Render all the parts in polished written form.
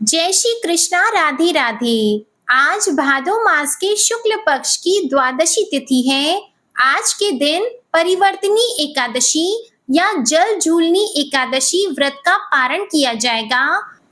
जय श्री कृष्णा। राधे राधे। आज भादो मास के शुक्ल पक्ष की द्वादशी तिथि है। आज के दिन परिवर्तनी एकादशी या जल झूलनी एकादशी व्रत का पारण किया जाएगा।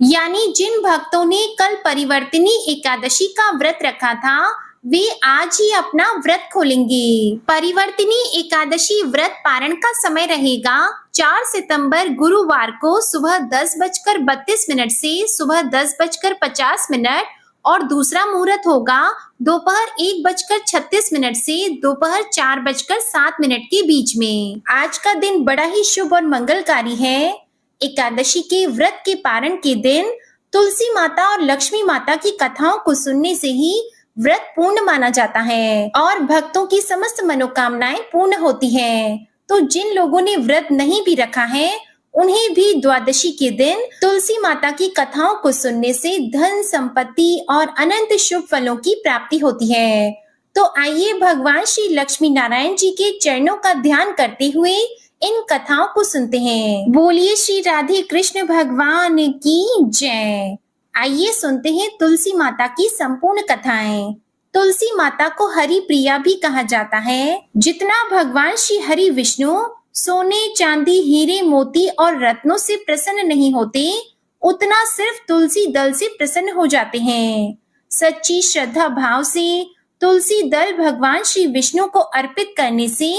यानी जिन भक्तों ने कल परिवर्तनी एकादशी का व्रत रखा था वे आज ही अपना व्रत खोलेंगे। परिवर्तनी एकादशी व्रत पारण का समय रहेगा 4 सितंबर गुरुवार को सुबह 10:32 से सुबह 10:50 और दूसरा मुहूर्त होगा दोपहर 1:36 से दोपहर 4:07 के बीच में। आज का दिन बड़ा ही शुभ और मंगलकारी है। एकादशी के व्रत के पारण के दिन तुलसी माता और लक्ष्मी माता की कथाओं को सुनने से ही व्रत पूर्ण माना जाता है और भक्तों की समस्त मनोकामनाएं पूर्ण होती हैं। तो जिन लोगों ने व्रत नहीं भी रखा है उन्हें भी द्वादशी के दिन तुलसी माता की कथाओं को सुनने से धन संपत्ति और अनंत शुभ फलों की प्राप्ति होती है। तो आइए भगवान श्री लक्ष्मी नारायण जी के चरणों का ध्यान करते हुए इन कथाओं को सुनते हैं। बोलिए श्री राधे कृष्ण भगवान की जय। आइए सुनते हैं तुलसी माता की संपूर्ण कथाएं। तुलसी माता को हरि प्रिया भी कहा जाता है। जितना भगवान श्री हरि विष्णु सोने चांदी हीरे मोती और रत्नों से प्रसन्न नहीं होते उतना सिर्फ तुलसी दल से प्रसन्न हो जाते हैं। सच्ची श्रद्धा भाव से तुलसी दल भगवान श्री विष्णु को अर्पित करने से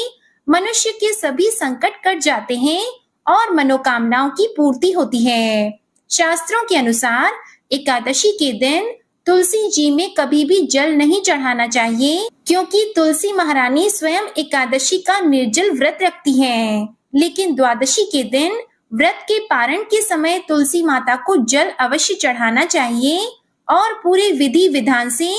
मनुष्य के सभी संकट कट जाते हैं और मनोकामनाओं की पूर्ति होती है। शास्त्रों के अनुसार एकादशी के दिन तुलसी जी में कभी भी जल नहीं चढ़ाना चाहिए क्योंकि तुलसी महारानी स्वयं एकादशी का निर्जल व्रत रखती हैं। लेकिन द्वादशी के दिन व्रत के पारण के समय तुलसी माता को जल अवश्य चढ़ाना चाहिए और पूरे विधि विधान से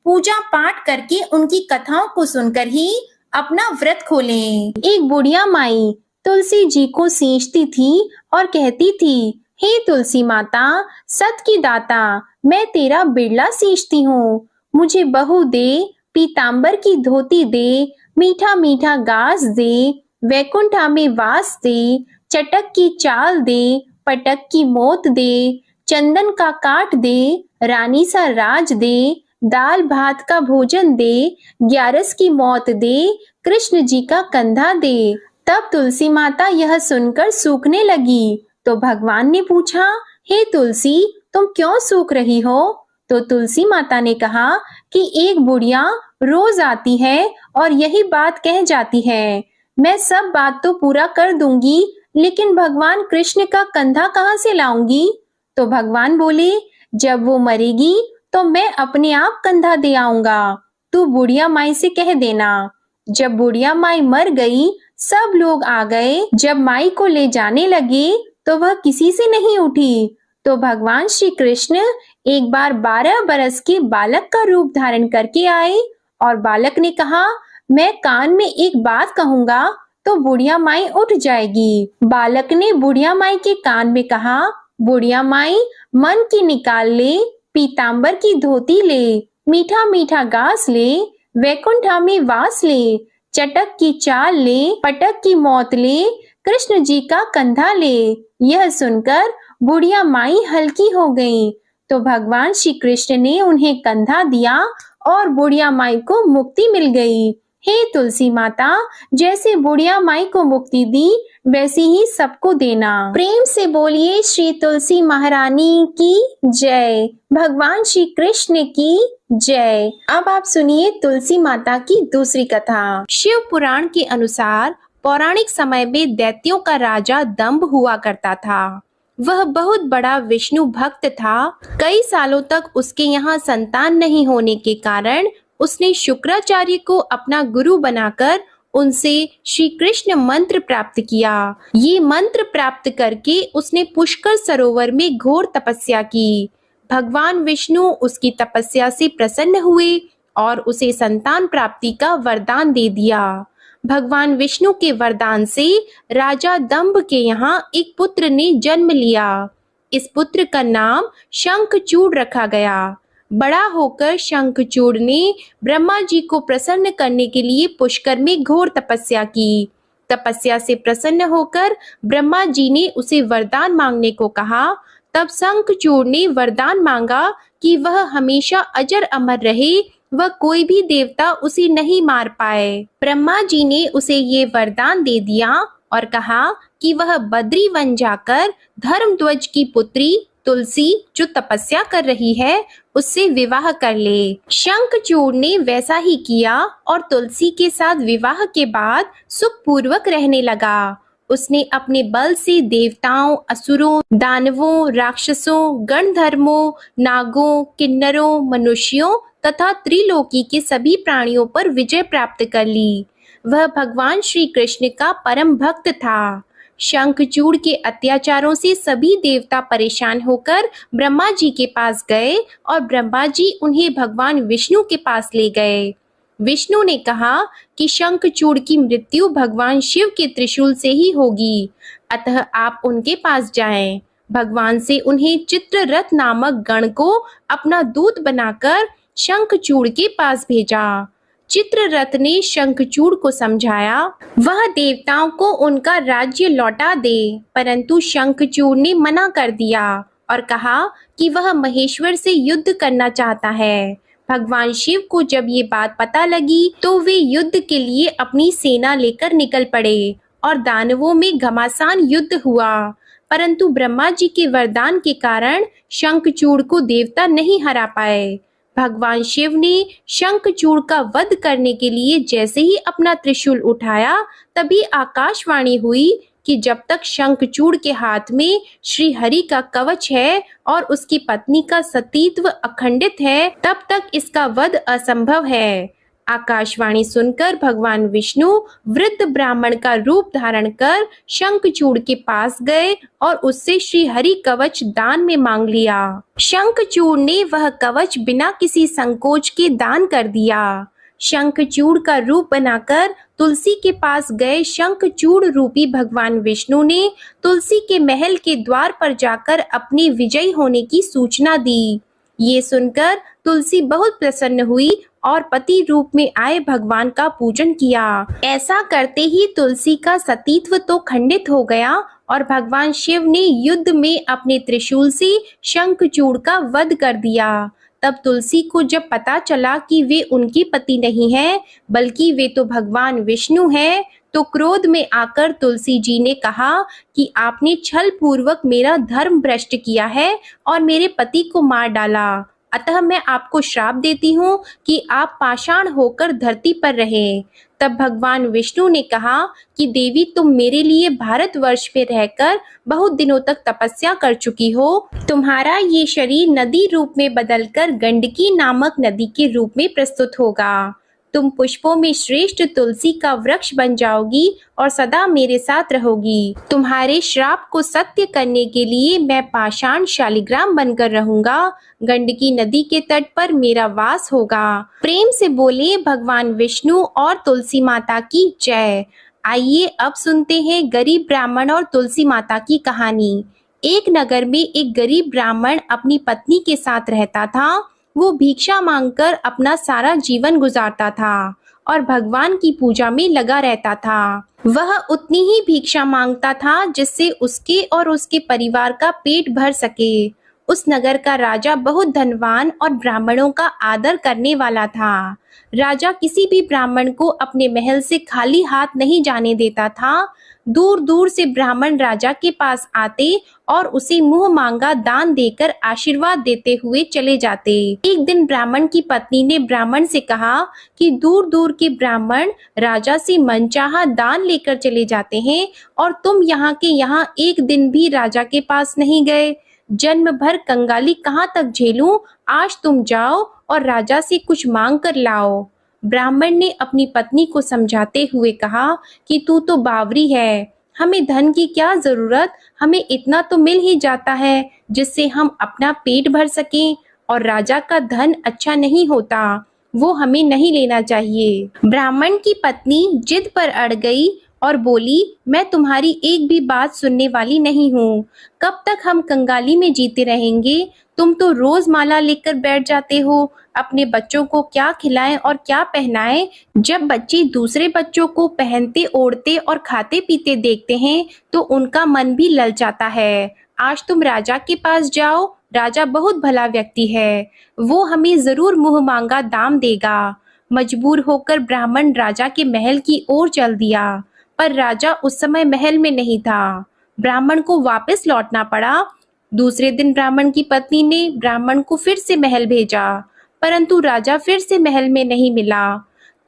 पूजा पाठ करके उनकी कथाओं को सुनकर ही अपना व्रत खोलें। एक बुढ़िया माई तुलसी जी को सींचती थी और कहती थी, हे तुलसी माता सत की दाता, मैं तेरा बिरला सींचती हूँ। मुझे बहू दे, पीतांबर की धोती दे, मीठा मीठा घास दे, वैकुंठा में वास दे, चटक की चाल दे, पटक की मोत दे, चंदन का काट दे, रानी सा राज दे, दाल भात का भोजन दे, 11 की मौत दे, कृष्ण जी का कंधा दे। तब तुलसी माता यह सुनकर सूखने लगी तो भगवान ने पूछा, हे तुलसी तुम क्यों सूख रही हो? तो तुलसी माता ने कहा कि एक बुढ़िया रोज आती है और यही बात कह जाती है, मैं सब बात तो पूरा कर दूंगी लेकिन भगवान कृष्ण का कंधा कहाँ से लाऊंगी? तो भगवान बोले, जब वो मरेगी तो मैं अपने आप कंधा दे आऊंगा, तू बुढ़िया माई से कह देना। जब बुढ़िया माई मर गई सब लोग आ गए। जब माई को ले जाने लगे तो वह किसी से नहीं उठी। तो भगवान श्री कृष्ण एक बार 12 बरस के बालक का रूप धारण करके आए और बालक ने कहा, मैं कान में एक बात कहूंगा तो बुढ़िया माई उठ जाएगी। बालक ने बुढ़िया माई के कान में कहा, बुढ़िया माई मन की निकाल ले, पीतांबर की धोती ले, मीठा मीठा घास ले, वैकुंठा में वास ले, चटक की चाल ले, पटक की मौत ले, कृष्ण जी का कंधा ले। यह सुनकर बुढ़िया माई हल्की हो गई तो भगवान श्री कृष्ण ने उन्हें कंधा दिया और बुढ़िया माई को मुक्ति मिल गई। हे तुलसी माता, जैसे बुढ़िया माई को मुक्ति दी वैसे ही सबको देना। प्रेम से बोलिए श्री तुलसी महारानी की जय, भगवान श्री कृष्ण की जय। अब आप सुनिए तुलसी माता की दूसरी कथा। शिव पुराण के अनुसार पौराणिक समय में दैत्यों का राजा दंभ हुआ करता था। वह बहुत बड़ा विष्णु भक्त था। कई सालों तक उसके यहाँ संतान नहीं होने के कारण उसने शुक्राचार्य को अपना गुरु बनाकर उनसे श्री कृष्ण मंत्र प्राप्त किया। ये मंत्र प्राप्त करके उसने पुष्कर सरोवर में घोर तपस्या की। भगवान विष्णु उसकी तपस्या से प्रसन्न हुए और उसे संतान प्राप्ति का वरदान दे दिया। भगवान विष्णु के वरदान से राजा दंभ के यहाँ एक पुत्र ने जन्म लिया। इस पुत्र का नाम शंखचूड़ रखा गया। बड़ा होकर शंखचूड़ ने ब्रह्मा जी को प्रसन्न करने के लिए पुष्कर में घोर तपस्या की। तपस्या से प्रसन्न होकर ब्रह्मा जी ने उसे वरदान मांगने को कहा तब शंखचूड़ ने वरदान मांगा कि वह हमेशा अजर अमर रहे, वह कोई भी देवता उसे नहीं मार पाए। ब्रह्मा जी ने उसे ये वरदान दे दिया और कहा कि वह बद्री वन जाकर धर्मध्वज की पुत्री तुलसी जो तपस्या कर रही है उससे विवाह कर ले। शंखचूड़ ने वैसा ही किया और तुलसी के साथ विवाह के बाद सुखपूर्वक रहने लगा। उसने अपने बल से देवताओं, असुरों, दानवों, राक्षसों, गणधर्मों, नागों, किन्नरों, मनुष्यों तथा त्रिलोकी के सभी प्राणियों पर विजय प्राप्त कर ली। वह भगवान श्री कृष्ण का परम भक्त था। शंखचूड़ के अत्याचारों से सभी देवता परेशान होकर ब्रह्मा जी के पास गए और ब्रह्मा जी उन्हें भगवान विष्णु के पास ले गए। विष्णु ने कहा कि शंखचूड़ की मृत्यु भगवान शिव के त्रिशूल से ही होगी, अतः आप उनके पास जाएं। भगवान से उन्हें चित्ररथ नामक गण को अपना दूत बनाकर शंखचूड़ के पास भेजा। चित्ररथ ने शंखचूड़ को समझाया वह देवताओं को उनका राज्य लौटा दे, परंतु शंखचूड़ ने मना कर दिया और कहा कि वह महेश्वर से युद्ध करना चाहता है। भगवान शिव को जब ये बात पता लगी तो वे युद्ध के लिए अपनी सेना लेकर निकल पड़े और दानवों में घमासान युद्ध हुआ, परंतु ब्रह्मा जी के वरदान के कारण शंखचूड़ को देवता नहीं हरा पाए। भगवान शिव ने शंखचूड़ का वध करने के लिए जैसे ही अपना त्रिशूल उठाया, तभी आकाशवाणी हुई कि जब तक शंखचूड़ के हाथ में श्री हरि का कवच है और उसकी पत्नी का सतीत्व अखंडित है, तब तक इसका वध असंभव है। आकाशवाणी सुनकर भगवान विष्णु वृद्ध ब्राह्मण का रूप धारण कर शंखचूड़ के पास गए और उससे श्री हरि कवच दान में मांग लिया। शंखचूड़ ने वह कवच बिना किसी संकोच के दान कर दिया। शंखचूड़ का रूप बनाकर तुलसी के पास गए शंखचूड़ रूपी भगवान विष्णु ने तुलसी के महल के द्वार पर जाकर अपने विजयी होने की सूचना दी। ये सुनकर तुलसी बहुत प्रसन्न हुई और पति रूप में आए भगवान का पूजन किया। ऐसा करते ही तुलसी का सतीत्व तो खंडित हो गया और भगवान शिव ने युद्ध में अपने त्रिशूल से शंखचूड़ का वध कर दिया। तब तुलसी को जब पता चला कि वे उनके पति नहीं हैं, बल्कि वे तो भगवान विष्णु हैं, तो क्रोध में आकर तुलसी जी ने कहा कि आपने छल पूर्वक मेरा धर्म भ्रष्ट किया है और मेरे पति को मार डाला, अतः मैं आपको श्राप देती हूँ कि आप पाषाण होकर धरती पर रहें। तब भगवान विष्णु ने कहा कि देवी, तुम मेरे लिए भारतवर्ष में रहकर बहुत दिनों तक तपस्या कर चुकी हो। तुम्हारा ये शरीर नदी रूप में बदलकर गंडकी नामक नदी के रूप में प्रस्तुत होगा। तुम पुष्पों में श्रेष्ठ तुलसी का वृक्ष बन जाओगी और सदा मेरे साथ रहोगी। तुम्हारे श्राप को सत्य करने के लिए मैं पाषाण शालिग्राम बनकर रहूंगा। गंडकी नदी के तट पर मेरा वास होगा। प्रेम से बोले भगवान विष्णु और तुलसी माता की जय। आइए अब सुनते हैं गरीब ब्राह्मण और तुलसी माता की कहानी। एक नगर में एक गरीब ब्राह्मण अपनी पत्नी के साथ रहता था। वो भिक्षा मांगकर अपना सारा जीवन गुजारता था और भगवान की पूजा में लगा रहता था। वह उतनी ही भिक्षा मांगता था जिससे उसके और उसके परिवार का पेट भर सके। उस नगर का राजा बहुत धनवान और ब्राह्मणों का आदर करने वाला था। राजा किसी भी ब्राह्मण को अपने महल से खाली हाथ नहीं जाने देता था। दूर दूर से ब्राह्मण राजा के पास आते और उसे मुंह मांगा दान देकर आशीर्वाद देते हुए चले जाते। एक दिन ब्राह्मण की पत्नी ने ब्राह्मण से कहा कि दूर दूर के ब्राह्मण राजा से मनचाहा दान लेकर चले जाते हैं और तुम यहाँ के यहाँ एक दिन भी राजा के पास नहीं गए। जन्म भर कंगाली कहाँ तक झेलूं, आज तुम जाओ और राजा से कुछ मांग कर लाओ। ब्राह्मण ने अपनी पत्नी को समझाते हुए कहा कि तू तो बावरी है, हमें धन की क्या जरूरत, हमें इतना तो मिल ही जाता है जिससे हम अपना पेट भर सकें, और राजा का धन अच्छा नहीं होता, वो हमें नहीं लेना चाहिए। ब्राह्मण की पत्नी जिद पर अड़ गई और बोली, मैं तुम्हारी एक भी बात सुनने वाली नहीं हूँ। कब तक हम कंगाली में जीते रहेंगे? तुम तो रोज माला लेकर बैठ जाते हो। अपने बच्चों को क्या खिलाएं और क्या पहनाएं? जब बच्चे दूसरे बच्चों को पहनते ओढ़ते और खाते पीते देखते हैं तो उनका मन भी ललचाता है। आज तुम राजा के पास जाओ, राजा बहुत भला व्यक्ति है, वो हमें जरूर मुंह मांगा दाम देगा। मजबूर होकर ब्राह्मण राजा के महल की ओर चल दिया, पर राजा उस समय महल में नहीं था। ब्राह्मण को वापस लौटना पड़ा। दूसरे दिन ब्राह्मण की पत्नी ने ब्राह्मण को फिर से महल भेजा, परंतु राजा फिर से महल में नहीं मिला।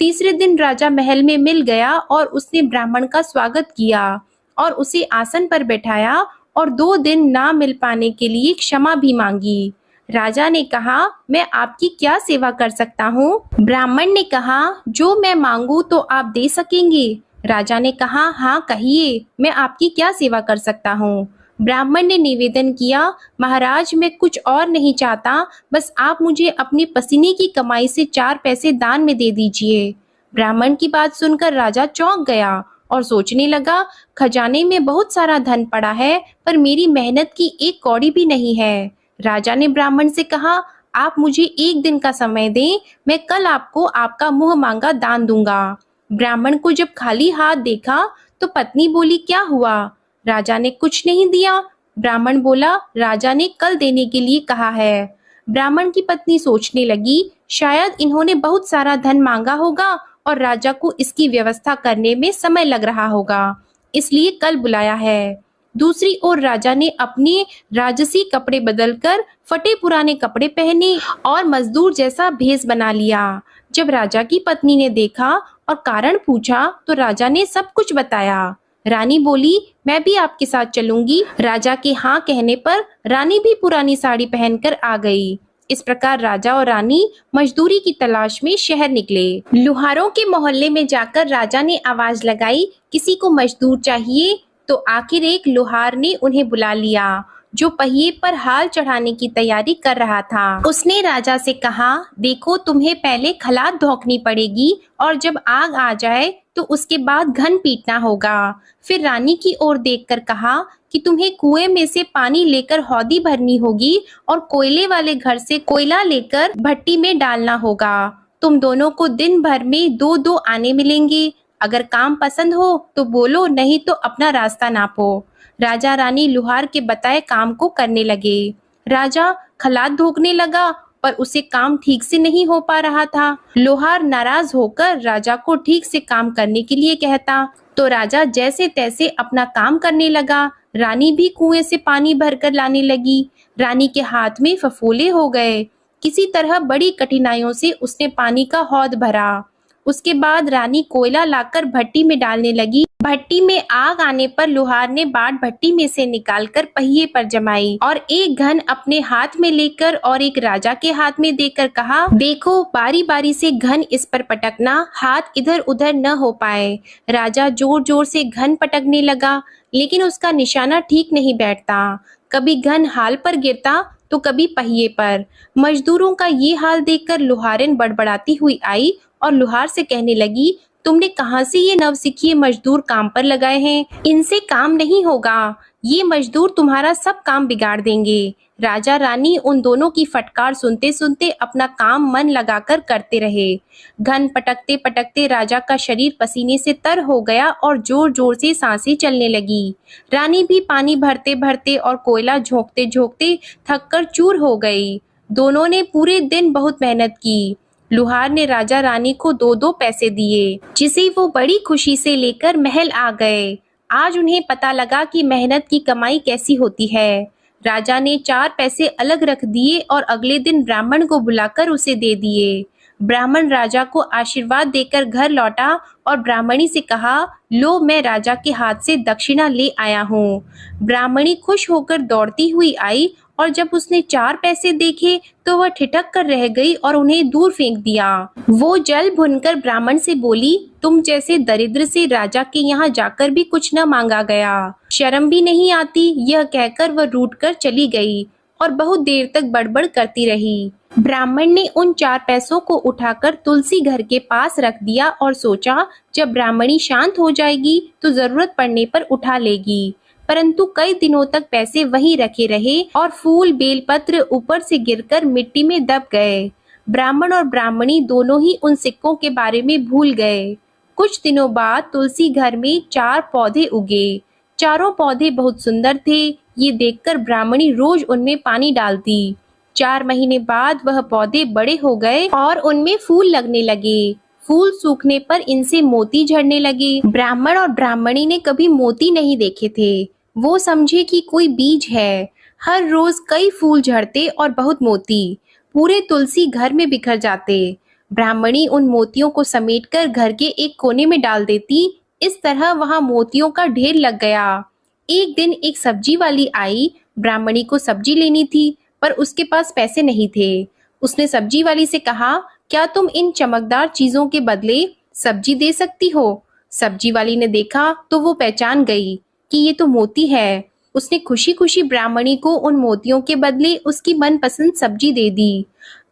तीसरे दिन राजा महल में मिल गया और उसने ब्राह्मण का स्वागत किया और उसे आसन पर बैठाया और 2 दिन ना मिल पाने के लिए क्षमा भी मांगी। राजा ने कहा, मैं आपकी क्या सेवा कर सकता हूँ? ब्राह्मण ने कहा, जो मैं मांगू तो आप दे सकेंगे। राजा ने कहा, हाँ कहिए, मैं आपकी क्या सेवा कर सकता हूँ? ब्राह्मण ने निवेदन किया, महाराज मैं कुछ और नहीं चाहता, बस आप मुझे अपने पसीने की कमाई से 4 पैसे दान में दे दीजिए। ब्राह्मण की बात सुनकर राजा चौंक गया और सोचने लगा, खजाने में बहुत सारा धन पड़ा है, पर मेरी मेहनत की एक कौड़ी भी नहीं है। राजा ने ब्राह्मण से कहा, आप मुझे 1 दिन का समय दें, मैं कल आपको आपका मुंह मांगा दान दूंगा। ब्राह्मण को जब खाली हाथ देखा तो पत्नी बोली, क्या हुआ? राजा ने कुछ नहीं दिया। ब्राह्मण बोला, राजा ने कल देने के लिए कहा है। ब्राह्मण की पत्नी सोचने लगी, शायद इन्होंने बहुत सारा धन मांगा होगा और राजा को इसकी व्यवस्था करने में समय लग रहा होगा, इसलिए कल बुलाया है। दूसरी ओर राजा ने अपने राजसी कपड़े बदलकर फटे पुराने कपड़े पहने और मजदूर जैसा भेष बना लिया। जब राजा की पत्नी ने देखा और कारण पूछा तो राजा ने सब कुछ बताया। रानी बोली, मैं भी आपके साथ चलूंगी। राजा के हाँ कहने पर रानी भी पुरानी साड़ी पहनकर आ गई। इस प्रकार राजा और रानी मजदूरी की तलाश में शहर निकले। लुहारों के मोहल्ले में जाकर राजा ने आवाज लगाई, किसी को मजदूर चाहिए? तो आखिर एक लोहार ने उन्हें बुला लिया, जो पहिए पर हाल चढ़ाने की तैयारी कर रहा था। उसने राजा से कहा, देखो तुम्हें पहले खलात धोकनी पड़ेगी और जब आग आ जाए तो उसके बाद घन पीटना होगा। फिर रानी की ओर देखकर कहा कि तुम्हें कुएं में से पानी लेकर हौदी भरनी होगी और कोयले वाले घर से कोयला लेकर भट्टी में डालना होगा। तुम दोनों को दिन भर में 2-2 आने मिलेंगे। अगर काम पसंद हो तो बोलो, नहीं तो अपना रास्ता नापो। राजा रानी लुहार के बताए काम को करने लगे। राजा खलात धोकने लगा पर उसे काम ठीक से नहीं हो पा रहा था। लोहार नाराज होकर राजा को ठीक से काम करने के लिए कहता तो राजा जैसे तैसे अपना काम करने लगा। रानी भी कुएं से पानी भरकर लाने लगी। रानी के हाथ में फफोले हो गए। किसी तरह बड़ी कठिनाइयों से उसने पानी का हौद भरा। उसके बाद रानी कोयला लाकर भट्टी में डालने लगी। भट्टी में आग आने पर लोहार ने बाट भट्टी में से निकालकर पहिए पर जमाई और एक घन अपने हाथ में लेकर और एक राजा के हाथ में देकर कहा, देखो बारी बारी से घन इस पर पटकना, हाथ इधर उधर न हो पाए। राजा जोर जोर से घन पटकने लगा, लेकिन उसका निशाना ठीक नहीं बैठता। कभी घन हाल पर गिरता तो कभी पहिए पर। मजदूरों का ये हाल देखकर लोहारिन बड़बड़ाती हुई आई और लोहार से कहने लगी, तुमने कहां से ये नवसिखिए मजदूर काम पर लगाए हैं? इनसे काम नहीं होगा, ये मजदूर तुम्हारा सब काम बिगाड़ देंगे। राजा रानी उन दोनों की फटकार सुनते सुनते अपना काम मन लगाकर करते रहे। घन पटकते पटकते राजा का शरीर पसीने से तर हो गया और जोर जोर से सांसें चलने लगी। रानी भी पानी भरते भरते और कोयला झोंकते झोंकते थककर चूर हो गई। दोनों ने पूरे दिन बहुत मेहनत की। लुहार ने राजा रानी को 2-2 पैसे दिए, जिसे वो बड़ी खुशी से लेकर महल आ गए। आज उन्हें पता लगा कि मेहनत की कमाई कैसी होती है। राजा ने 4 पैसे अलग रख दिए और अगले दिन ब्राह्मण को बुलाकर उसे दे दिए। ब्राह्मण राजा को आशीर्वाद देकर घर लौटा और ब्राह्मणी से कहा, लो मैं राजा के हाथ से दक्षिणा ले आया हूँ। ब्राह्मणी खुश होकर दौड़ती हुई आई और जब उसने 4 पैसे देखे तो वह ठिठक कर रह गई और उन्हें दूर फेंक दिया। वो जल भुनकर ब्राह्मण से बोली, तुम जैसे दरिद्र से राजा के यहाँ जाकर भी कुछ न मांगा गया, शर्म भी नहीं आती। यह कहकर वह रूठकर चली गई और बहुत देर तक बड़बड़ करती रही। ब्राह्मण ने उन 4 पैसों को उठाकर तुलसी घर के पास रख दिया और सोचा, जब ब्राह्मणी शांत हो जाएगी तो जरूरत पड़ने पर उठा लेगी। परंतु कई दिनों तक पैसे वहीं रखे रहे और फूल बेलपत्र ऊपर से गिरकर मिट्टी में दब गए। ब्राह्मण और ब्राह्मणी दोनों ही उन सिक्कों के बारे में भूल गए। कुछ दिनों बाद तुलसी घर में 4 पौधे उगे। चारों पौधे बहुत सुंदर थे। ये देखकर ब्राह्मणी रोज उनमें पानी डालती। 4 महीने बाद वह पौधे बड़े हो गए और उनमें फूल लगने लगे। फूल सूखने पर इनसे मोती झड़ने लगे। ब्राह्मण और ब्राह्मणी ने कभी मोती नहीं देखे थे। वो समझे कि कोई बीज है। हर रोज कई फूल झड़ते और बहुत मोती। पूरे तुलसी घर में बिखर जाते। ब्राह्मणी उन मोतियों को समेटकर घर के एक कोने में डाल देती। इस तरह वहां मोतियों का ढेर लग गया। एक दिन एक सब्जी वाली आई। ब्राह्मणी को सब्जी लेनी थी, पर उसके पास पैसे नहीं थे। उसने सब्जी वाली से कहा, क्या तुम इन चमकदार चीजों के बदले सब्जी दे सकती हो? सब्जी वाली ने देखा तो वो पहचान गई कि ये तो मोती है। उसने खुशी खुशी ब्राह्मणी को उन मोतियों के बदले उसकी मनपसंद सब्जी दे दी।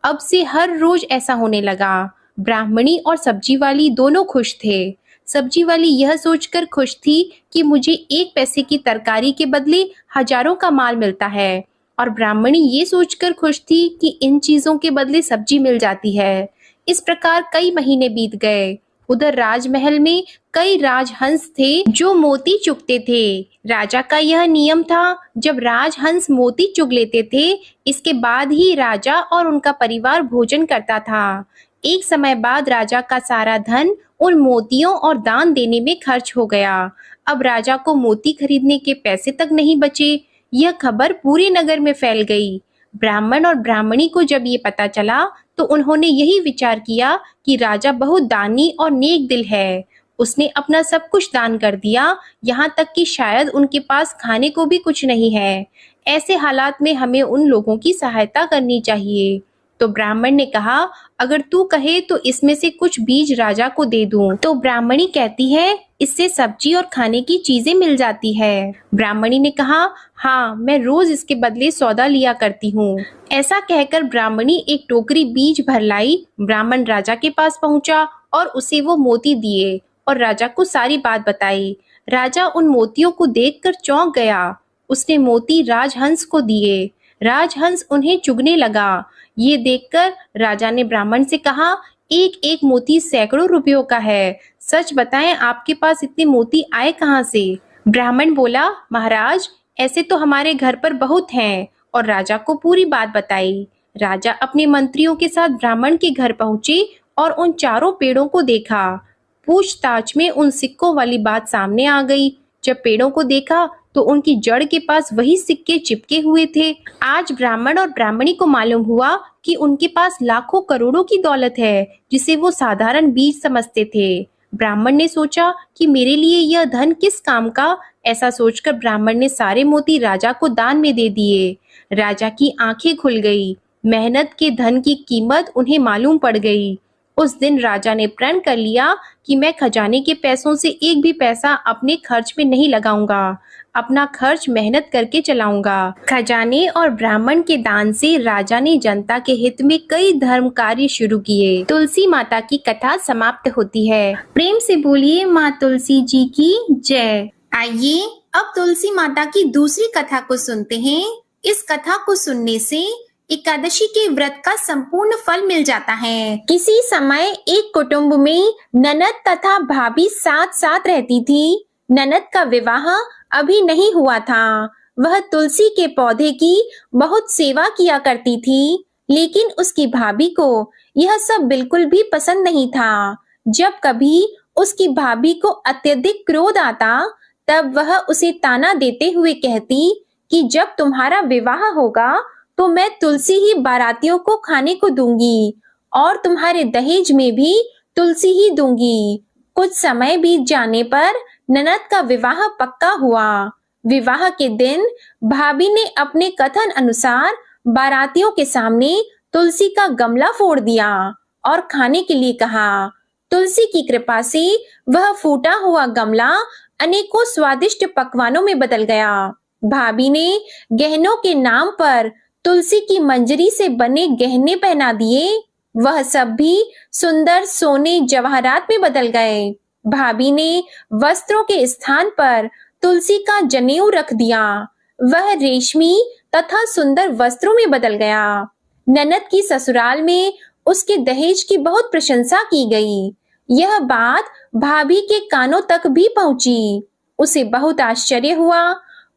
अब से हर रोज ऐसा होने लगा। ब्राह्मणी और सब्जी वाली दोनों खुश थे। सब्जी वाली यह सोचकर खुश थी कि मुझे 1 पैसे की तरकारी के बदले हजारों का माल मिलता है, और ब्राह्मणी ये सोचकर खुश थी कि इन चीजों के बदले सब्जी मिल जाती है। इस प्रकार कई महीने बीत गए। उधर राजमहल में कई राजहंस थे जो मोती चुगते थे। राजा का यह नियम था, जब राजहंस मोती चुग लेते थे, इसके बाद ही राजा और उनका परिवार भोजन करता था। एक समय बाद राजा का सारा धन उन मोतियों और दान देने में खर्च हो गया। अब राजा को मोती खरीदने के पैसे तक नहीं बचे। यह खबर पूरे नगर में फैल गई। ब्राह्मण और ब्राह्मणी को जब ये पता चला तो उन्होंने यही विचार किया कि राजा बहुत दानी और नेक दिल है। उसने अपना सब कुछ दान कर दिया, यहाँ तक कि शायद उनके पास खाने को भी कुछ नहीं है। ऐसे हालात में हमें उन लोगों की सहायता करनी चाहिए। तो ब्राह्मण ने कहा, अगर तू कहे तो इसमें से कुछ बीज राजा को दे दूं। तो ब्राह्मणी कहती है, इससे सब्जी और खाने की चीजें मिल जाती है। ब्राह्मणी ने कहा, हाँ, मैं रोज इसके बदले सौदा लिया करती हूँ। ऐसा कहकर ब्राह्मणी एक टोकरी बीज भर लाई। ब्राह्मण राजा के पास पहुंचा और उसे वो मोती दिए और राजा को सारी बात बताई। राजा उन मोतियों को देखकर चौंक गया। उसने मोती राजहंस को दिए। राजहंस उन्हें चुगने लगा। ये देखकर राजा ने ब्राह्मण से कहा, एक एक मोती सैकड़ों रुपयों का है। सच बताएं, आपके पास इतने मोती आए कहाँ से? ब्राह्मण बोला, महाराज, ऐसे तो हमारे घर पर बहुत हैं, और राजा को पूरी बात बताई। राजा अपने मंत्रियों के साथ ब्राह्मण के घर पहुंचे और उन चारों पेड़ों को देखा। पूछताछ में उन सिक्कों वाली बात सामने आ गई। जब पेड़ों को देखा तो उनकी जड़ के पास वही सिक्के चिपके हुए थे। आज ब्राह्मण और ब्राह्मणी को मालूम हुआ कि उनके पास लाखों करोड़ों की दौलत है, जिसे वो साधारण बीज समझते थे। ब्राह्मण ने सोचा कि मेरे लिए यह धन किस काम का। ऐसा सोचकर ब्राह्मण ने सारे मोती राजा को दान में दे दिए। राजा की आंखें खुल गई। मेहनत के धन की कीमत उन्हें मालूम पड़ गई। उस दिन राजा ने प्रण कर लिया कि मैं खजाने के पैसों से एक भी पैसा अपने खर्च में नहीं लगाऊंगा। अपना खर्च मेहनत करके चलाऊंगा। खजाने और ब्राह्मण के दान से राजा ने जनता के हित में कई धर्म कार्य शुरू किए। तुलसी माता की कथा समाप्त होती है। प्रेम से बोलिए माँ तुलसी जी की जय। आइए अब तुलसी माता की दूसरी कथा को सुनते हैं। इस कथा को सुनने से एकादशी के व्रत का संपूर्ण फल मिल जाता है। किसी समय एक कुटुंब में ननद तथा भाभी साथ साथ रहती थी। ननद का विवाह अभी नहीं हुआ था। वह तुलसी के पौधे की बहुत सेवा किया करती थी, लेकिन उसकी भाभी को यह सब बिल्कुल भी पसंद नहीं था। जब कभी उसकी भाभी को अत्यधिक क्रोध आता, तब वह उसे ताना देते हुए कहती कि जब तुम्हारा विवाह होगा तो मैं तुलसी ही बारातियों को खाने को दूंगी, और तुम्हारे दहेज में भी तुलसी ही दूंगी। कुछ समय बीत जाने पर ननद का विवाह पक्का हुआ। विवाह के दिन भाभी ने अपने कथन अनुसार बारातियों के सामने तुलसी का गमला फोड़ दिया और खाने के लिए कहा। तुलसी की कृपा से वह फूटा हुआ गमला अनेकों स्वादिष्ट पकवानों में बदल गया। भाभी ने गहनों के नाम पर तुलसी की मंजरी से बने गहने पहना दिए। वह सब भी सुंदर सोने जवाहरात में बदल गए। भाभी ने वस्त्रों के स्थान पर तुलसी का जनेऊ रख दिया। वह रेशमी तथा सुंदर वस्त्रों में बदल गया। ननद की ससुराल में उसके दहेज की बहुत प्रशंसा की गई। यह बात भाभी के कानों तक भी पहुंची। उसे बहुत आश्चर्य हुआ।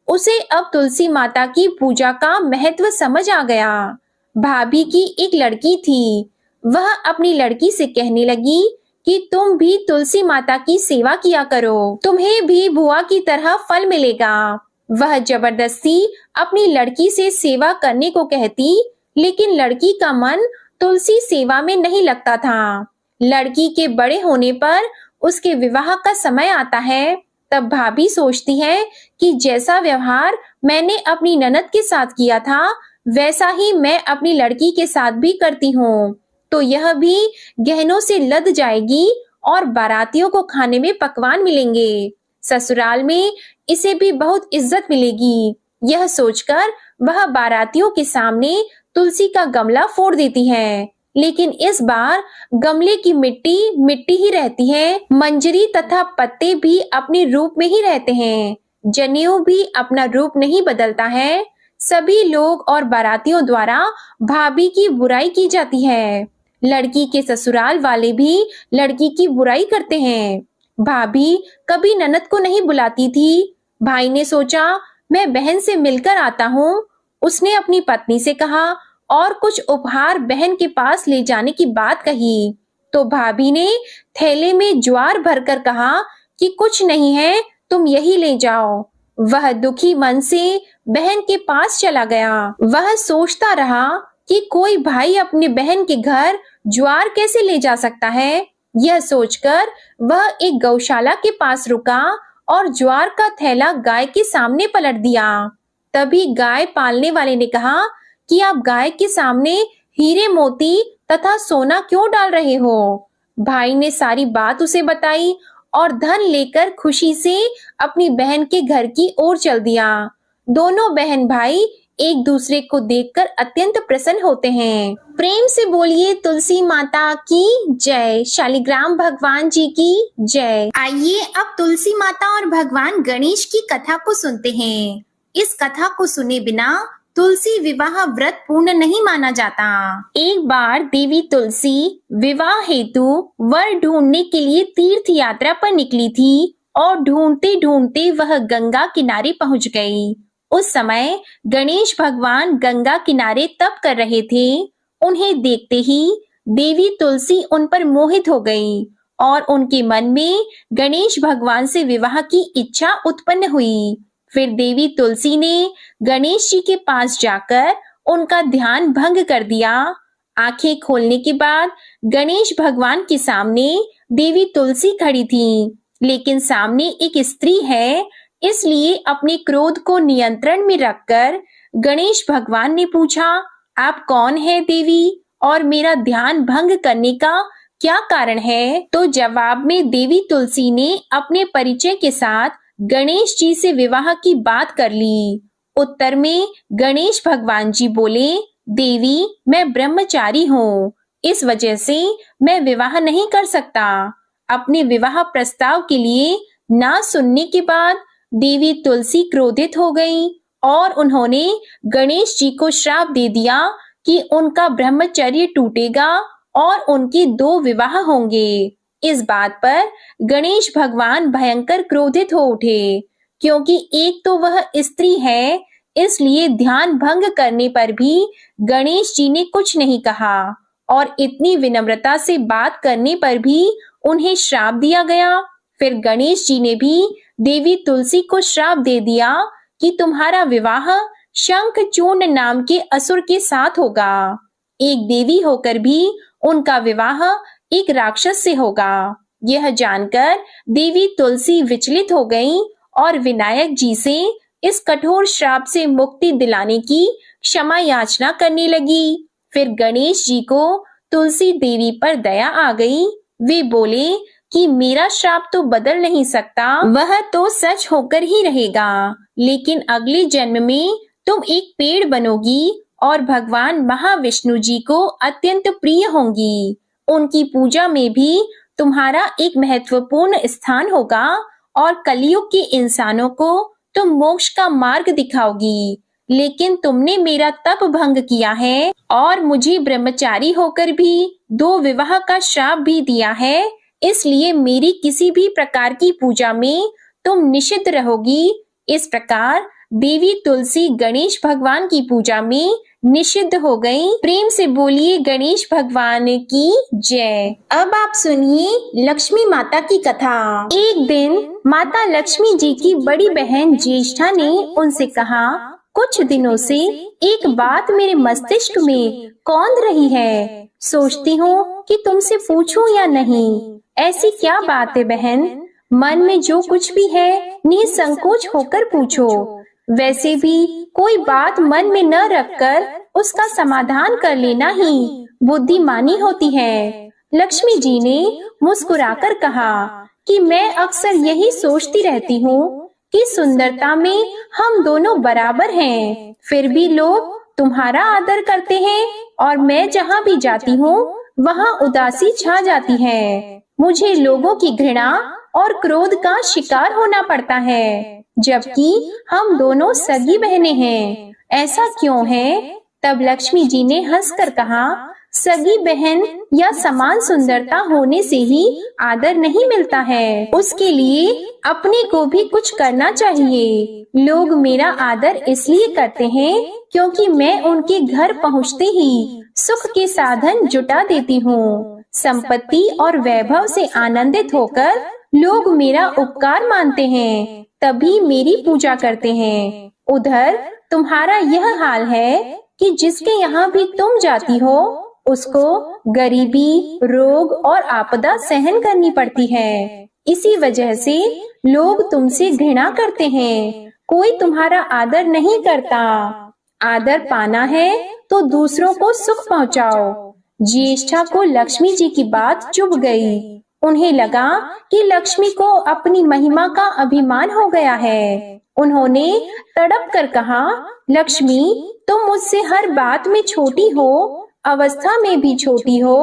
उसे अब तुलसी माता की पूजा का महत्व समझ आ गया। भाभी की एक लड़की थी। वह अपनी लड़की से कहने लगी कि तुम भी तुलसी माता की सेवा किया करो, तुम्हें भी बुआ की तरह फल मिलेगा। वह जबरदस्ती अपनी लड़की से सेवा करने को कहती, लेकिन लड़की का मन तुलसी सेवा में नहीं लगता था। लड़की के बड़े होने पर उसके विवाह का समय आता है, तब भाभी सोचती है कि जैसा व्यवहार मैंने अपनी ननद के साथ किया था, वैसा ही मैं अपनी लड़की के साथ भी करती हूँ, तो यह भी गहनों से लद जाएगी और बारातियों को खाने में पकवान मिलेंगे। ससुराल में इसे भी बहुत इज्जत मिलेगी। यह सोचकर वह बारातियों के सामने तुलसी का गमला फोड़ देती है, लेकिन इस बार गमले की मिट्टी मिट्टी ही रहती है। मंजरी तथा पत्ते भी अपने रूप में ही रहते हैं। जनेऊ भी अपना रूप नहीं बदलता है। सभी लोग और बारातियों द्वारा भाभी की बुराई की जाती है। लड़की के ससुराल वाले भी लड़की की बुराई करते हैं। भाभी कभी ननद को नहीं बुलाती थी। भाई ने सोचा मैं बहन से मिलकर आता हूँ। उसने अपनी पत्नी से कहा और कुछ उपहार बहन के पास ले जाने की बात कही, तो भाभी ने थैले में ज्वार भरकर कहा कि कुछ नहीं है, तुम यही ले जाओ। वह दुखी मन से बहन के पास चला गया। वह सोचता रहा कि कोई भाई अपने बहन के घर ज्वार कैसे ले जा सकता है। यह सोचकर वह एक गौशाला के पास रुका और ज्वार का थैला गाय के सामने पलट दिया। तभी गाय पालने वाले ने कहा कि आप गाय के सामने हीरे मोती तथा सोना क्यों डाल रहे हो। भाई ने सारी बात उसे बताई और धन लेकर खुशी से अपनी बहन के घर की ओर चल दिया। दोनों बहन भाई एक दूसरे को देखकर अत्यंत प्रसन्न होते हैं। प्रेम से बोलिए तुलसी माता की जय, शालिग्राम भगवान जी की जय। आइए अब तुलसी माता और भगवान गणेश की कथा को सुनते हैं। इस कथा को सुने बिना तुलसी विवाह व्रत पूर्ण नहीं माना जाता। एक बार देवी तुलसी विवाह हेतु वर ढूंढने के लिए तीर्थ यात्रा पर निकली थी और ढूंढते ढूंढते वह गंगा किनारे पहुंच गई। उस समय गणेश भगवान गंगा किनारे तप कर रहे थे। उन्हें देखते ही देवी तुलसी उन पर मोहित हो गई और उनके मन में गणेश भगवान से विवाह की इच्छा उत्पन्न हुई। फिर देवी तुलसी ने गणेश जी के पास जाकर उनका ध्यान भंग कर दिया। आंखें खोलने के बाद गणेश भगवान के सामने देवी तुलसी खड़ी थी, लेकिन सामने एक स्त्री है, इसलिए अपने क्रोध को नियंत्रण में रखकर गणेश भगवान ने पूछा, आप कौन है देवी और मेरा ध्यान भंग करने का क्या कारण है? तो जवाब में देवी तुलसी ने अपने परिचय के साथ गणेश जी से विवाह की बात कर ली। उत्तर में गणेश भगवान जी बोले, देवी मैं ब्रह्मचारी हूँ, इस वजह से मैं विवाह नहीं कर सकता। अपने विवाह प्रस्ताव के लिए ना सुनने के बाद देवी तुलसी क्रोधित हो गई और उन्होंने गणेश जी को श्राप दे दिया कि उनका ब्रह्मचर्य टूटेगा और उनके 2 विवाह होंगे। इस बात पर गणेश भगवान भयंकर क्रोधित हो उठे, क्योंकि एक तो वह स्त्री है, इसलिए ध्यान भंग करने पर भी गणेश जी ने कुछ नहीं कहा और इतनी विनम्रता से बात करने पर भी उन्हें श्राप दिया गया। फिर गणेश जी ने भी देवी तुलसी को श्राप दे दिया कि तुम्हारा विवाह शंखचूर्ण नाम के असुर के साथ होगा। एक देवी होकर भी उनका विवाह एक राक्षस से होगा। यह जानकर देवी तुलसी विचलित हो गई और विनायक जी से इस कठोर श्राप से मुक्ति दिलाने की क्षमा याचना करने लगी। फिर गणेश जी को तुलसी देवी पर दया आ गई। वे बोले कि मेरा श्राप तो बदल नहीं सकता, वह तो सच होकर ही रहेगा, लेकिन अगले जन्म में तुम एक पेड़ बनोगी और भगवान महाविष्णु जी को अत्यंत प्रिय होंगी। उनकी पूजा में भी तुम्हारा एक महत्वपूर्ण स्थान होगा और कलयुग के इंसानों को तुम मोक्ष का मार्ग दिखाओगी। लेकिन तुमने मेरा तप भंग किया है और मुझे ब्रह्मचारी होकर भी 2 विवाह का श्राप भी दिया है, इसलिए मेरी किसी भी प्रकार की पूजा में तुम निषिद्ध रहोगी। इस प्रकार देवी तुलसी गणेश भगवान की पूजा में निषिद्ध हो गई। प्रेम से बोलिए गणेश भगवान की जय। अब आप सुनिए लक्ष्मी माता की कथा। एक दिन माता लक्ष्मी जी की बड़ी बहन ज्येष्ठा ने उनसे कहा, कुछ दिनों से एक बात मेरे मस्तिष्क में कौंध रही है। सोचती हूँ कि तुमसे पूछूं या नहीं। ऐसी क्या बात है बहन? मन में जो कुछ भी है निसंकोच होकर पूछो। वैसे भी कोई बात मन में न रखकर उसका समाधान कर लेना ही बुद्धिमानी होती है। लक्ष्मी जी ने मुस्कुराकर कहा कि मैं अक्सर यही सोचती रहती हूँ कि सुंदरता में हम दोनों बराबर हैं। फिर भी लोग तुम्हारा आदर करते हैं और मैं जहाँ भी जाती हूँ वहाँ उदासी छा जाती है। मुझे लोगों की घृणा और क्रोध का शिकार होना पड़ता है, जबकि हम दोनों सगी बहनें हैं। ऐसा क्यों है? तब लक्ष्मी जी ने हंसकर कहा, सगी बहन या समान सुंदरता होने से ही आदर नहीं मिलता है। उसके लिए अपने को भी कुछ करना चाहिए। लोग मेरा आदर इसलिए करते हैं क्योंकि मैं उनके घर पहुँचते ही सुख के साधन जुटा देती हूँ। संपत्ति और वैभव से आनंदित होकर लोग मेरा उपकार मानते हैं, तभी मेरी पूजा करते हैं। उधर तुम्हारा यह हाल है कि जिसके यहाँ भी तुम जाती हो उसको गरीबी, रोग और आपदा सहन करनी पड़ती है। इसी वजह से लोग तुमसे घृणा करते हैं। कोई तुम्हारा आदर नहीं करता। आदर पाना है तो दूसरों को सुख पहुँचाओ। ज्येष्ठा को लक्ष्मी जी की बात चुभ गई। उन्हें लगा कि लक्ष्मी को अपनी महिमा का अभिमान हो गया है। उन्होंने तड़प कर कहा, लक्ष्मी तुम मुझसे हर बात में छोटी हो, अवस्था में भी छोटी हो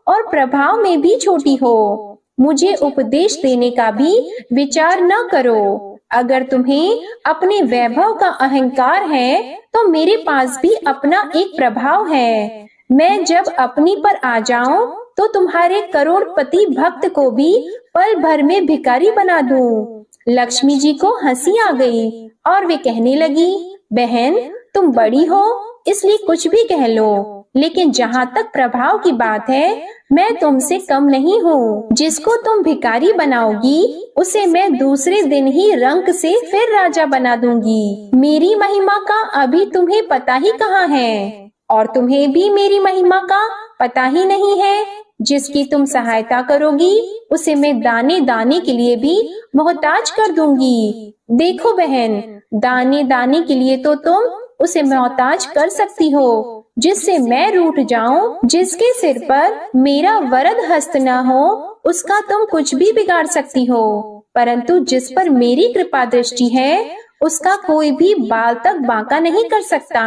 और प्रभाव में भी छोटी हो। मुझे उपदेश देने का भी विचार न करो। अगर तुम्हें अपने वैभव का अहंकार है तो मेरे पास भी अपना एक प्रभाव है। मैं जब अपनी पर आ जाऊं तो तुम्हारे करोड़पति भक्त को भी पल भर में भिखारी बना दूं। लक्ष्मी जी को हंसी आ गई और वे कहने लगी, बहन तुम बड़ी हो इसलिए कुछ भी कह लो, लेकिन जहाँ तक प्रभाव की बात है मैं तुमसे कम नहीं हूँ। जिसको तुम भिखारी बनाओगी उसे मैं दूसरे दिन ही रंक से फिर राजा बना दूंगी। मेरी महिमा का अभी तुम्हें पता ही कहाँ है और तुम्हें भी मेरी महिमा का पता ही नहीं है। जिसकी तुम सहायता करोगी उसे मैं दाने दाने के लिए भी मोहताज कर दूंगी। देखो बहन, दाने दाने के लिए तो तुम उसे मोहताज कर सकती हो। जिससे मैं रूठ जाऊं, जिसके सिर पर मेरा वरद हस्त न हो, उसका तुम कुछ भी बिगाड़ सकती हो। परंतु जिस पर मेरी कृपा दृष्टि है उसका कोई भी बाल तक बांका नहीं कर सकता।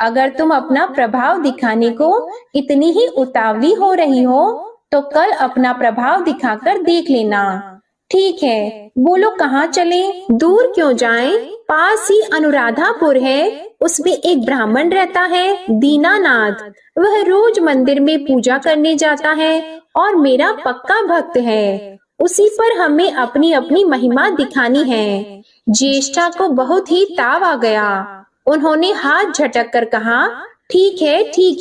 अगर तुम अपना प्रभाव दिखाने को इतनी ही उतावली हो रही हो तो कल अपना प्रभाव दिखाकर देख लेना। ठीक है, बोलो कहाँ चले? दूर क्यों जाएं? पास ही अनुराधापुर है, उसमें एक ब्राह्मण रहता है, दीनानाथ। वह रोज मंदिर में पूजा करने जाता है और मेरा पक्का भक्त है। उसी पर हमें अपनी अपनी महिमा दिखानी है। ज्येष्ठा को बहुत ही ताव आ गया। उन्होंने हाथ झटक कर कहा, ठीक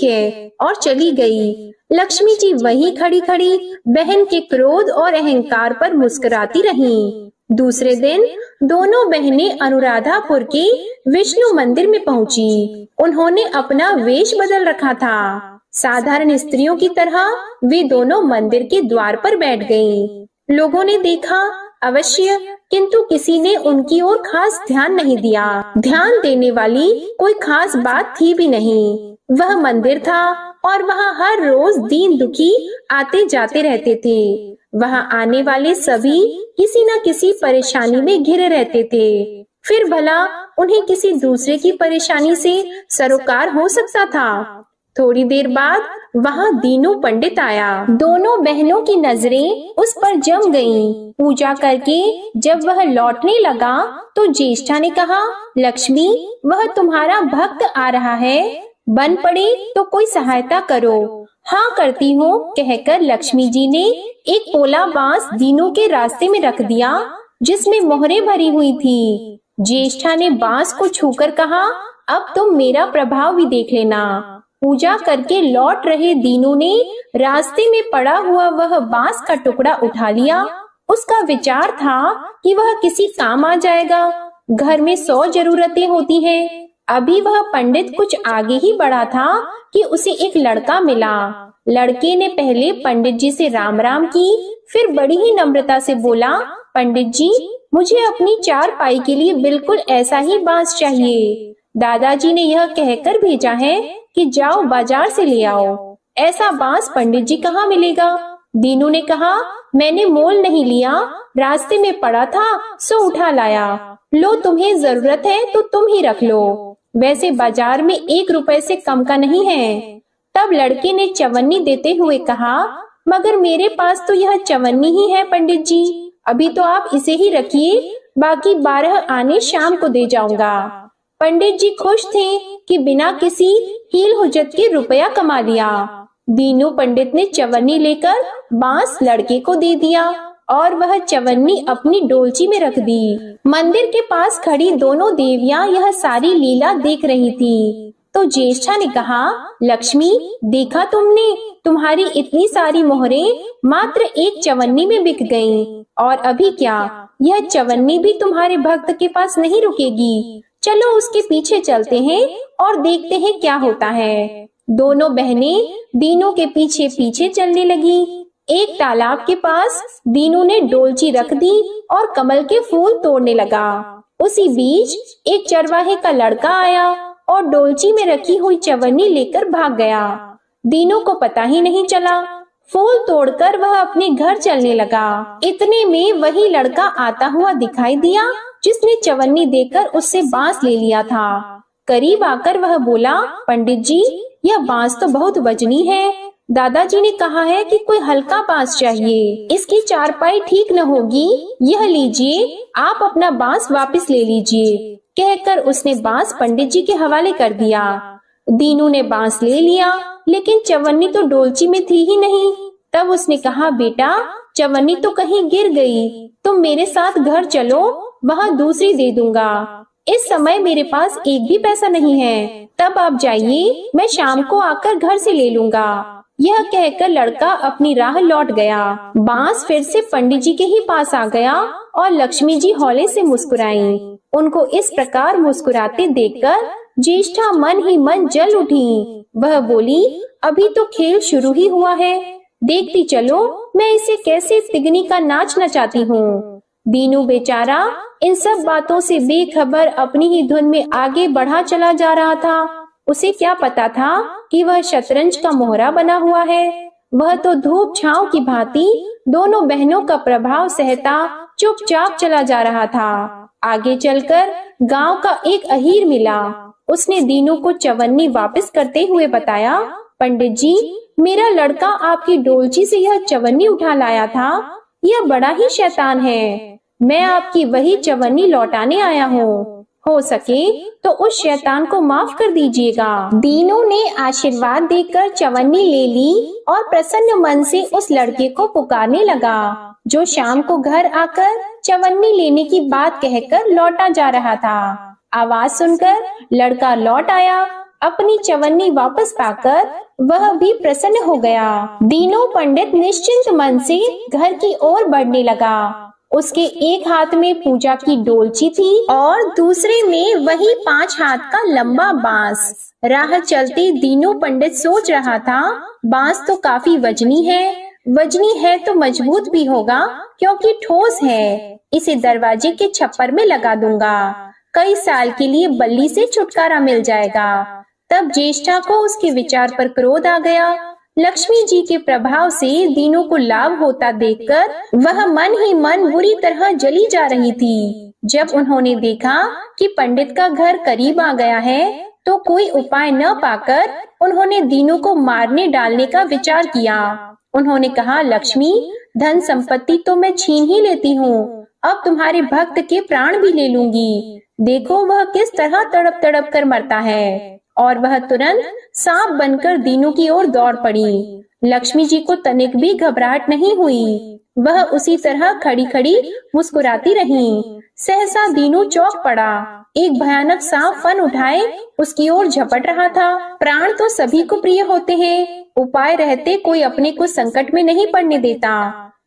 है और चली गई। लक्ष्मी जी वहीं खड़ी खड़ी बहन के क्रोध और अहंकार पर मुस्कुराती रहीं। दूसरे दिन दोनों बहनें अनुराधापुर के विष्णु मंदिर में पहुंची। उन्होंने अपना वेश बदल रखा था। साधारण स्त्रियों की तरह वे दोनों मंदिर के द्वार पर बैठ गईं। लोगों ने देखा अवश्य, किंतु किसी ने उनकी ओर खास ध्यान नहीं दिया। ध्यान देने वाली कोई खास बात थी भी नहीं। वह मंदिर था और वहाँ हर रोज दीन दुखी आते जाते रहते थे। वहाँ आने वाले सभी किसी न किसी परेशानी में घिरे रहते थे। फिर भला उन्हें किसी दूसरे की परेशानी से सरोकार हो सकता था? थोड़ी देर बाद वहाँ दीनू पंडित आया। दोनों बहनों की नजरें उस पर जम गईं। पूजा करके जब वह लौटने लगा तो ज्येष्ठा ने कहा, लक्ष्मी वह तुम्हारा भक्त आ रहा है, बन पड़े तो कोई सहायता करो। हाँ करती हूँ कहकर लक्ष्मी जी ने एक पोला बांस दीनू के रास्ते में रख दिया जिसमें मोहरें भरी हुई थी। ज्येष्ठा ने बांस को छूकर कहा, अब तुम मेरा प्रभाव भी देख लेना। पूजा करके लौट रहे दीनू ने रास्ते में पड़ा हुआ वह बांस का टुकड़ा उठा लिया। उसका विचार था कि वह किसी काम आ जाएगा। घर में 100 जरूरतें होती हैं। अभी वह पंडित कुछ आगे ही बढ़ा था कि उसे एक लड़का मिला। लड़के ने पहले पंडित जी से राम राम की, फिर बड़ी ही नम्रता से बोला, पंडित जी, मुझे अपनी चारपाई के लिए बिल्कुल ऐसा ही बांस चाहिए। दादाजी ने यह कहकर भेजा है कि जाओ बाजार से ले आओ। ऐसा बांस पंडित जी कहाँ मिलेगा? दीनू ने कहा, मैंने मोल नहीं लिया, रास्ते में पड़ा था सो उठा लाया। लो, तुम्हें जरूरत है तो तुम ही रख लो, वैसे बाजार में 1 रुपए से कम का नहीं है। तब लड़के ने चवन्नी देते हुए कहा, मगर मेरे पास तो यह चवन्नी ही है पंडित जी, अभी तो आप इसे ही रखिए, बाकी 12 आने शाम को दे जाऊंगा। पंडित जी खुश थे कि बिना किसी हील हुज्जत के रुपया कमा लिया। दीनू पंडित ने चवन्नी लेकर बांस लड़के को दे दिया और वह चवन्नी अपनी डोलची में रख दी। मंदिर के पास खड़ी दोनों देवियां यह सारी लीला देख रही थी। तो ज्येष्ठा ने कहा, लक्ष्मी, देखा तुमने, तुम्हारी इतनी सारी मोहरें मात्र एक चवन्नी में बिक गईं। और अभी क्या, यह चवन्नी भी तुम्हारे भक्त के पास नहीं रुकेगी। चलो उसके पीछे चलते हैं और देखते हैं क्या होता है। दोनों बहनें दीनू के पीछे पीछे चलने लगी। एक तालाब के पास दीनू ने डोलची रख दी और कमल के फूल तोड़ने लगा। उसी बीच एक चरवाहे का लड़का आया और डोलची में रखी हुई चवन्नी लेकर भाग गया। दीनू को पता ही नहीं चला। फूल तोड़कर वह अपने घर चलने लगा। इतने में वही लड़का आता हुआ दिखाई दिया जिसने चवन्नी देकर उससे बांस ले लिया था। करीब आकर वह बोला, पंडित जी, यह बांस तो बहुत वजनी है। दादाजी ने कहा है कि कोई हल्का बांस चाहिए, इसकी चारपाई ठीक न होगी। यह लीजिए, आप अपना बांस वापस ले लीजिए। कहकर उसने बांस पंडित जी के हवाले कर दिया। दीनू ने बांस ले लिया, लेकिन चवन्नी तो डोलची में थी ही नहीं। तब उसने कहा, बेटा, चवन्नी तो कहीं गिर गई, तुम मेरे साथ घर चलो, वहाँ दूसरी दे दूंगा। इस समय मेरे पास एक भी पैसा नहीं है, तब आप जाइए, मैं शाम को आकर घर से ले लूंगा। यह कहकर लड़का अपनी राह लौट गया। बांस फिर से पंडित जी के ही पास आ गया और लक्ष्मी जी हौले से मुस्कुराईं। उनको इस प्रकार मुस्कुराते देखकर ज्येष्ठा मन ही मन जल उठी। वह बोली, अभी तो खेल शुरू ही हुआ है, देखती चलो मैं इसे कैसे तिगनी का नाच नचाती हूँ। दीनू बेचारा इन सब बातों से बेखबर अपनी ही धुन में आगे बढ़ा चला जा रहा था। उसे क्या पता था कि वह शतरंज का मोहरा बना हुआ है। वह तो धूप छांव की भांति दोनों बहनों का प्रभाव सहता चुपचाप चला जा रहा था। आगे चलकर गांव का एक अहीर मिला। उसने दीनू को चवन्नी वापस करते हुए बताया, पंडित जी, मेरा लड़का आपकी डोलची से यह चवन्नी उठा लाया था। यह बड़ा ही शैतान है। मैं आपकी वही चवन्नी लौटाने आया हूँ। हो सके तो उस शैतान को माफ कर दीजिएगा। दीनू ने आशीर्वाद देकर चवन्नी ले ली और प्रसन्न मन से उस लड़के को पुकारने लगा, जो शाम को घर आकर चवन्नी लेने की बात कहकर लौटा जा रहा था। आवाज सुनकर लड़का लौट आया। अपनी चवन्नी वापस पाकर वह भी प्रसन्न हो गया। दीनू पंडित निश्चिंत मन से घर की ओर बढ़ने लगा। उसके एक हाथ में पूजा की डोलची थी और दूसरे में वही 5 हाथ का लंबा बांस। राह चलते दीनू पंडित सोच रहा था, बांस तो काफी वजनी है तो मजबूत भी होगा क्योंकि ठोस है। इसे दरवाजे के छप्पर में लगा दूंगा, कई साल के लिए बल्ली से छुटकारा मिल जाएगा। तब ज्येष्ठा को उसके विचार पर क्रोध आ गया। लक्ष्मी जी के प्रभाव से दीनू को लाभ होता देखकर वह मन ही मन बुरी तरह जली जा रही थी। जब उन्होंने देखा कि पंडित का घर करीब आ गया है, तो कोई उपाय न पाकर उन्होंने दीनू को मारने डालने का विचार किया। उन्होंने कहा, लक्ष्मी, धन संपत्ति तो मैं छीन ही लेती हूँ, अब तुम्हारे भक्त के प्राण भी ले लूंगी। देखो वह किस तरह तड़प तड़प कर मरता है। और वह तुरंत सांप बनकर दीनू की ओर दौड़ पड़ी। लक्ष्मी जी को तनिक भी घबराहट नहीं हुई। वह उसी तरह खड़ी खड़ी मुस्कुराती रही। सहसा दीनू चौंक पड़ा। एक भयानक सांप फन उठाए उसकी ओर झपट रहा था। प्राण तो सभी को प्रिय होते हैं, उपाय रहते कोई अपने को संकट में नहीं पड़ने देता।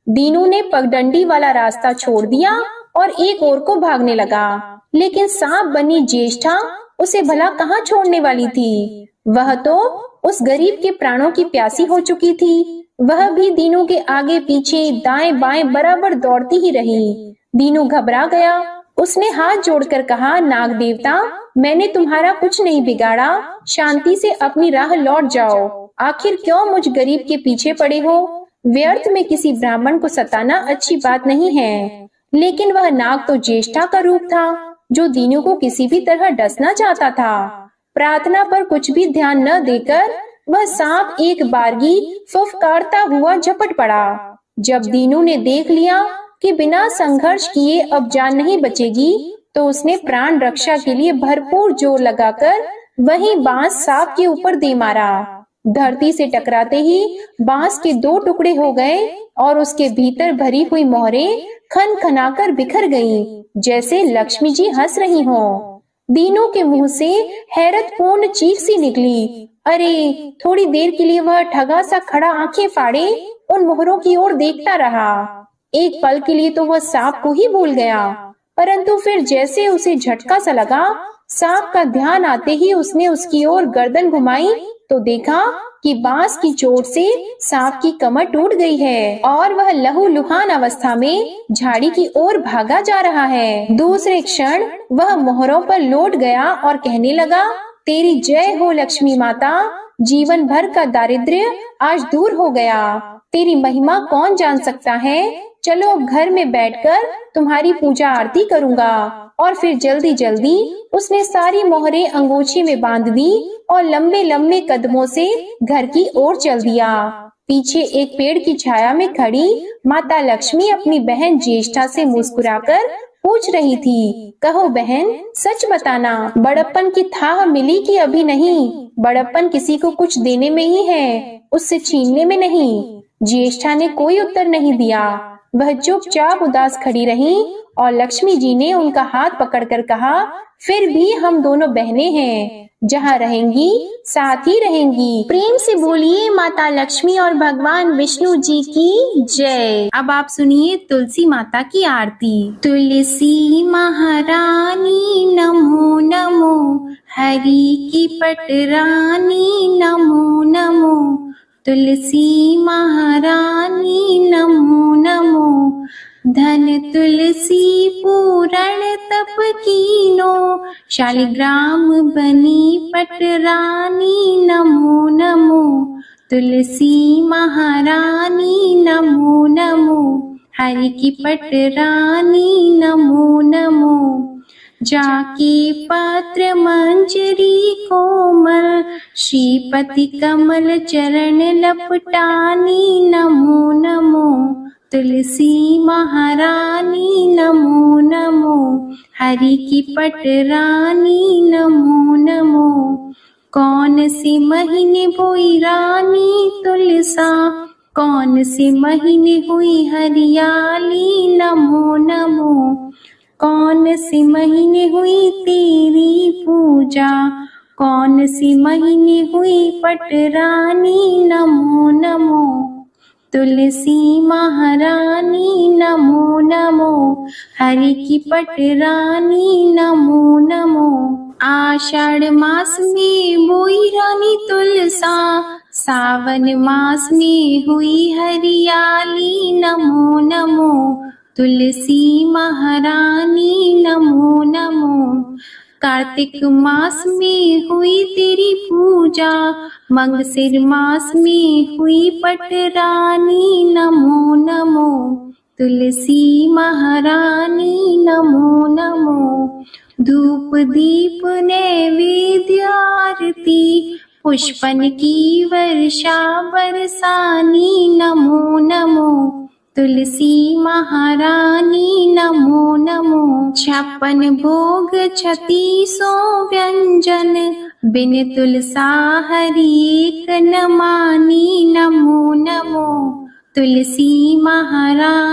दीनू ने पगडंडी वाला रास्ता छोड़ दिया और एक ओर को भागने लगा, लेकिन सांप बनी ज्येष्ठा उसे भला कहाँ छोड़ने वाली थी। वह तो उस गरीब के प्राणों की प्यासी हो चुकी थी। वह भी दीनू के आगे पीछे दाएं बाएं बराबर दौड़ती ही रही। दीनू घबरा गया। उसने हाथ जोड़कर कहा, नाग देवता, मैंने तुम्हारा कुछ नहीं बिगाड़ा, शांति से अपनी राह लौट जाओ। आखिर क्यों मुझ गरीब के पीछे पड़े हो? व्यर्थ में किसी ब्राह्मण को सताना अच्छी बात नहीं है। लेकिन वह नाग तो ज्येष्ठा का रूप था, जो दीनू को किसी भी तरह डसना चाहता था। प्रार्थना पर कुछ भी ध्यान न देकर वह सांप एक बारगी फुफकारता हुआ झपट पड़ा। जब दीनू ने देख लिया कि बिना संघर्ष किए अब जान नहीं बचेगी, तो उसने प्राण रक्षा के लिए भरपूर जोर लगाकर वही बांस सांप के ऊपर दे मारा। धरती से टकराते ही बांस के 2 टुकड़े हो गए और उसके भीतर भरी हुई मोहरें खन खनाकर बिखर गईं, जैसे लक्ष्मी जी हंस रही हों। दीनू के मुंह से हैरतपूर्ण चीख सी निकली। अरे! थोड़ी देर के लिए वह ठगा सा खड़ा आंखें फाड़े उन मोहरों की ओर देखता रहा। एक पल के लिए तो वह सांप को ही भूल गया, परंतु फिर जैसे उसे झटका सा लगा, सांप का ध्यान आते ही उसने उसकी ओर गर्दन घुमाई तो देखा कि बांस की चोट से सांप की कमर टूट गई है और वह लहूलुहान अवस्था में झाड़ी की ओर भागा जा रहा है। दूसरे क्षण वह मोहरों पर लौट गया और कहने लगा, तेरी जय हो लक्ष्मी माता, जीवन भर का दारिद्र्य आज दूर हो गया। तेरी महिमा कौन जान सकता है। चलो अब घर में बैठकर तुम्हारी पूजा आरती करूंगा। और फिर जल्दी जल्दी उसने सारी मोहरें अंगोछी में बांध दी और लंबे लंबे कदमों से घर की ओर चल दिया। पीछे एक पेड़ की छाया में खड़ी माता लक्ष्मी अपनी बहन ज्येष्ठा से मुस्कुराकर पूछ रही थी, कहो बहन, सच बताना, बड़प्पन की थाह मिली कि अभी नहीं? बड़प्पन किसी को कुछ देने में ही है, उससे छीनने में नहीं। ज्येष्ठा ने कोई उत्तर नहीं दिया। वह चुपचाप उदास खड़ी रही और लक्ष्मी जी ने उनका हाथ पकड़कर कहा, फिर भी हम दोनों बहनें हैं, जहाँ रहेंगी साथ ही रहेंगी। प्रेम से बोलिए माता लक्ष्मी और भगवान विष्णु जी की जय। अब आप सुनिए तुलसी माता की आरती। तुलसी महारानी नमो नमो, हरि की पटरानी नमो नमो। तुलसी महारानी नमो नमो, धन तुलसी पूरण तप कीनो, शालिग्राम बनी पटरानी नमो नमो। तुलसी महारानी नमो नमो, हरि की पटरानी नमो नमो। जाके पत्र मंजरी कोमल, श्रीपति कमल चरण लपटानी नमो नमो। तुलसी महारानी नमो नमो, हरि की पटरानी नमो नमो। कौन से महीने बोई रानी तुलसा, कौन से महीने हुई हरियाली नमो नमो। कौन से महीने हुई तेरी पूजा, कौन से महीने हुई पटरानी नमो नमो। तुलसी महारानी नमो नमो, हरि की पटरानी नमो नमो। आषाढ़ मास में बोई रानी तुलसा, सावन मास में हुई हरियाली नमो नमो। तुलसी महारानी नमो नमो। कार्तिक मास में हुई तेरी पूजा, मंगसिर मास में हुई पटरानी नमो नमो। तुलसी महारानी नमो नमो। धूप दीप नैवेद्य आरती, पुष्पन की वर्षा बरसानी नमो नमो। तुलसी महारानी नमो नमो। 56 भोग 36 व्यंजन, बिन तुलसा हरि एक न मानी नमो नमो। तुलसी महारानी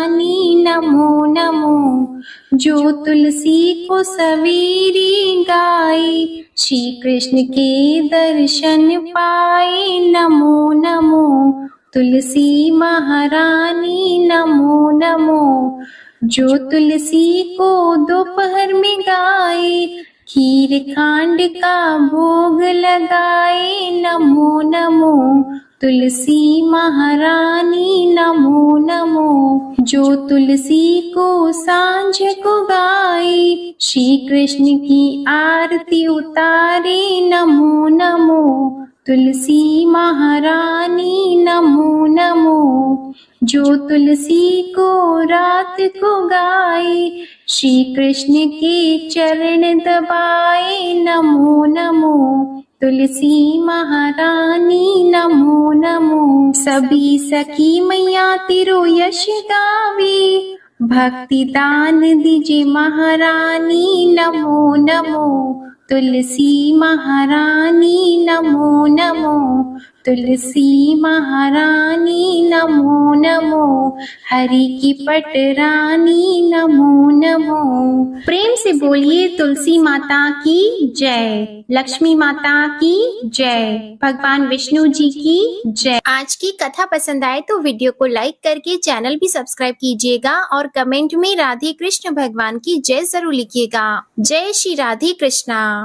नमो नमो। जो तुलसी को सवेरे गाए, श्री कृष्ण के दर्शन पाए, नमो नमो। तुलसी महारानी नमो नमो। जो तुलसी को दोपहर में गाए, खीर खांड का भोग लगाए, नमो नमो। तुलसी महारानी नमो नमो। जो तुलसी को सांझ को गाए, श्री कृष्ण की आरती उतारे, नमो नमो। तुलसी महारानी नमो नमो। जो तुलसी को रात को गाए, श्री कृष्ण के चरण दबाए, नमो नमो। तुलसी महारानी नमो नमो। सभी सखी मैया तेरो यश गावे, भक्ति दान दीजिए महारानी, नमो नमो। तुलसी महारानी नमो नमो। तुलसी महारानी नमो नमो। हरि की पटरानी नमो नमो। प्रेम से बोलिए तुलसी माता की जय, लक्ष्मी माता की जय, भगवान विष्णु जी की जय। आज की कथा पसंद आए तो वीडियो को लाइक करके चैनल भी सब्सक्राइब कीजिएगा और कमेंट में राधे कृष्ण भगवान की जय जरूर लिखिएगा। जय श्री राधे कृष्णा।